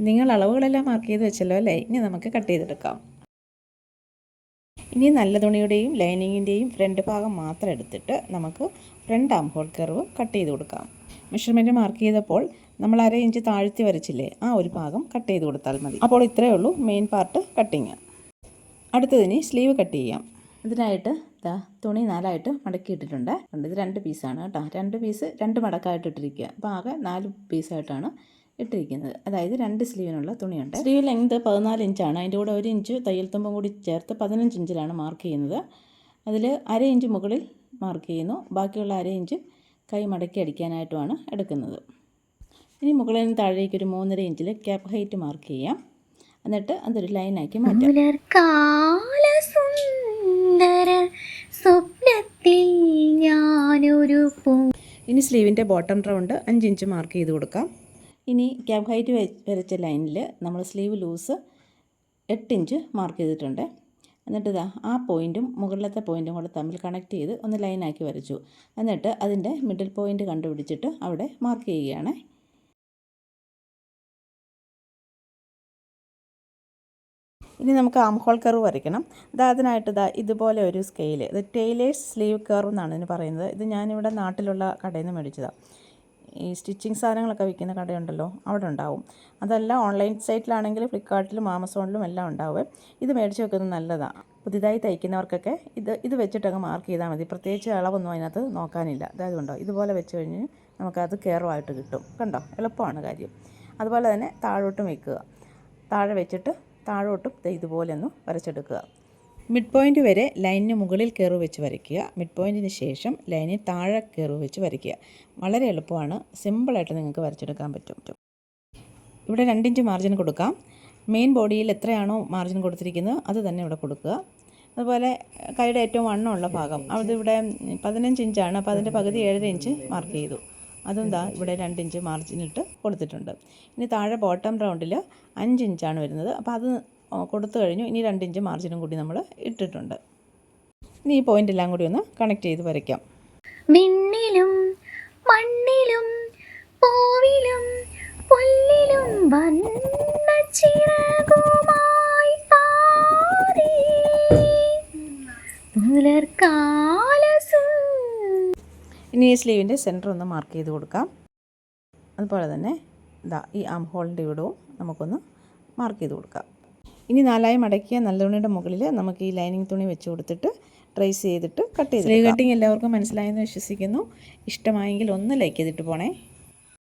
നിങ്ങൾ അളവുകളെല്ലാം മാർക്ക് ചെയ്ത് വെച്ചല്ലോ അല്ലേ? ഇനി നമുക്ക് കട്ട് ചെയ്തെടുക്കാം. ഇനി നല്ല തുണിയുടെയും ലൈനിങ്ങിൻ്റെയും ഫ്രണ്ട് ഭാഗം മാത്രം എടുത്തിട്ട് നമുക്ക് front armhole curve cut ചെയ്ത് കൊടുക്കാം. മെഷർമെൻറ്റ് മാർക്ക് ചെയ്തപ്പോൾ നമ്മൾ 1/2 ഇഞ്ച് താഴ്ത്തി വരച്ചില്ലേ, ആ ഒരു ഭാഗം കട്ട് ചെയ്ത് കൊടുത്താൽ മതി. അപ്പോൾ ഇത്രയേ ഉള്ളൂ മെയിൻ പാർട്ട് കട്ടിങ്. അടുത്തതിന് സ്ലീവ് കട്ട് ചെയ്യാം. ഇതിനായിട്ട് തുണി 4ആയിട്ട് മടക്കിയിട്ടിട്ടുണ്ട്. ഇത് 2 പീസാണ് കേട്ടോ. 2 പീസ് 2 മടക്കായിട്ട് ഇട്ടിരിക്കുക. അപ്പോൾ ആകെ 4 പീസായിട്ടാണ് ഇട്ടിരിക്കുന്നത്. അതായത് 2 സ്ലീവിനുള്ള തുണിയുണ്ട്. സ്ലീവ് ലെങ്ത് 14 ഇഞ്ചാണ്. അതിൻ്റെ കൂടെ 1 ഇഞ്ച് തയ്യൽ തുമ്പും കൂടി ചേർത്ത് 15 ഇഞ്ചിലാണ് മാർക്ക് ചെയ്യുന്നത്. അതിൽ 1/2 ഇഞ്ച് മുകളിൽ മാർക്ക് ചെയ്യുന്നു. ബാക്കിയുള്ള 1/2 ഇഞ്ച് കൈ മടക്കി അടിക്കാനായിട്ടുമാണ് എടുക്കുന്നത്. ഇനി മുകളിൽ നിന്ന് താഴേക്ക് ഒരു 3.5 ഇഞ്ചിൽ ക്യാപ്പ് ഹൈറ്റ് മാർക്ക് ചെയ്യാം. എന്നിട്ട് അതൊരു ലൈനാക്കി മാറ്റാം. ഇനി സ്ലീവിൻ്റെ ബോട്ടം റൗണ്ട് 5 ഇഞ്ച് മാർക്ക് ചെയ്ത് കൊടുക്കാം. ഇനി ക്യാപ്പ് ഹൈറ്റ് വരച്ച ലൈനിൽ നമ്മൾ സ്ലീവ് ലൂസ് 8 ഇഞ്ച് മാർക്ക് ചെയ്തിട്ടുണ്ട്. എന്നിട്ട് ആ പോയിൻറ്റും മുകളിലത്തെ പോയിൻറ്റും കൂടെ തമ്മിൽ കണക്ട് ചെയ്ത് ഒന്ന് ലൈനാക്കി വരച്ചു. എന്നിട്ട് അതിൻ്റെ മിഡിൽ പോയിൻറ്റ് കണ്ടുപിടിച്ചിട്ട് അവിടെ മാർക്ക് ചെയ്യുകയാണ്. ഇനി നമുക്ക് ആം ഹോൾ കർവ് വരയ്ക്കണം. അതിനായിട്ട് ഇതുപോലെ ഒരു സ്കെയിൽ, ഇത് ടൈലേഴ്സ് സ്ലീവ് കർവ് എന്നാണ് ഇതിന് പറയുന്നത്. ഇത് ഞാനിവിടെ നാട്ടിലുള്ള കടയിൽ നിന്ന് മേടിച്ചതാണ്. ഈ സ്റ്റിച്ചിങ് സാധനങ്ങളൊക്കെ വിൽക്കുന്ന കടയുണ്ടല്ലോ, അവിടെ ഉണ്ടാവും. അതല്ല ഓൺലൈൻ സൈറ്റിലാണെങ്കിൽ ഫ്ലിപ്കാർട്ടിലും ആമസോണിലും എല്ലാം ഉണ്ടാവും. ഇത് മേടിച്ച് വെക്കുന്നത് നല്ലതാണ്. പുതിയതായി തയ്ക്കുന്നവർക്കൊക്കെ ഇത് വെച്ചിട്ടങ്ങ് മാർക്ക് ചെയ്താൽ മതി. പ്രത്യേകിച്ച് അളവൊന്നും അതിനകത്ത് നോക്കാനില്ല. അതായത് കണ്ടോ, ഇതുപോലെ വെച്ച് കഴിഞ്ഞ് നമുക്കത് കെയറുമായിട്ട് കിട്ടും. കണ്ടോ, എളുപ്പമാണ് കാര്യം. അതുപോലെ തന്നെ താഴോട്ടും വെക്കുക. താഴെ വെച്ചിട്ട് താഴോട്ടും ഇതുപോലെ ഒന്ന് വരച്ചെടുക്കുക. മിഡ് പോയിൻ്റ് വരെ ലൈനിന് മുകളിൽ കർവ് വെച്ച് വരയ്ക്കുക. മിഡ് പോയിൻറ്റിന് ശേഷം ലൈനിന് താഴെ കർവ് വെച്ച് വരയ്ക്കുക. വളരെ എളുപ്പമാണ്. സിമ്പിളായിട്ട് നിങ്ങൾക്ക് വരച്ചെടുക്കാൻ പറ്റും. ഇവിടെ 2 ഇഞ്ച് മാർജിൻ കൊടുക്കാം. മെയിൻ ബോഡിയിൽ എത്രയാണോ മാർജിൻ കൊടുത്തിരിക്കുന്നത് അത് തന്നെ ഇവിടെ കൊടുക്കുക. അതുപോലെ കൈയുടെ ഏറ്റവും വണ്ണമുള്ള ഭാഗം അതിവിടെ 15 ഇഞ്ചാണ്. അപ്പോൾ അതിൻ്റെ പകുതി 7.5 ഇഞ്ച് മാർക്ക് ചെയ്തു. അതും ഇവിടെ 2 ഇഞ്ച് മാർജിനിട്ട് കൊടുത്തിട്ടുണ്ട്. ഇനി താഴെ ബോട്ടം റൗണ്ടിൽ 5 ഇഞ്ചാണ് വരുന്നത്. അപ്പോൾ അത് കൊടുത്തു കഴിഞ്ഞു. ഇനി 2 ഇഞ്ച് മാർജിനും കൂടി നമ്മൾ ഇട്ടിട്ടുണ്ട്. ഇനി ഈ പോയിൻ്റ് എല്ലാം കൂടി ഒന്ന് കണക്ട് ചെയ്ത് വരയ്ക്കാം. വിണ്ണിലും മണ്ണിലും പൂവിലും പുല്ലിലും വന്നച്ചിറകുമായി പാറി ഇനി ഈ സ്ലീവിൻ്റെ സെൻറ്റർ ഒന്ന് മാർക്ക് ചെയ്ത് കൊടുക്കാം. അതുപോലെ തന്നെ ഈ ആം ഹോളിൻ്റെ ഇവിടവും നമുക്കൊന്ന് മാർക്ക് ചെയ്ത് കൊടുക്കാം. ഇനി 4ആയി മടക്കിയ നല്ല തുണിയുടെ മുകളിൽ നമുക്ക് ഈ ലൈനിങ് തുണി വെച്ച് കൊടുത്തിട്ട് ട്രേസ് ചെയ്തിട്ട് കട്ട് ചെയ്ത്. സ്ലീവ് കട്ടിങ് എല്ലാവർക്കും മനസ്സിലായെന്ന് വിശ്വസിക്കുന്നു. ഇഷ്ടമായെങ്കിൽ ഒന്ന് ലൈക്ക് ചെയ്തിട്ട് പോണേ.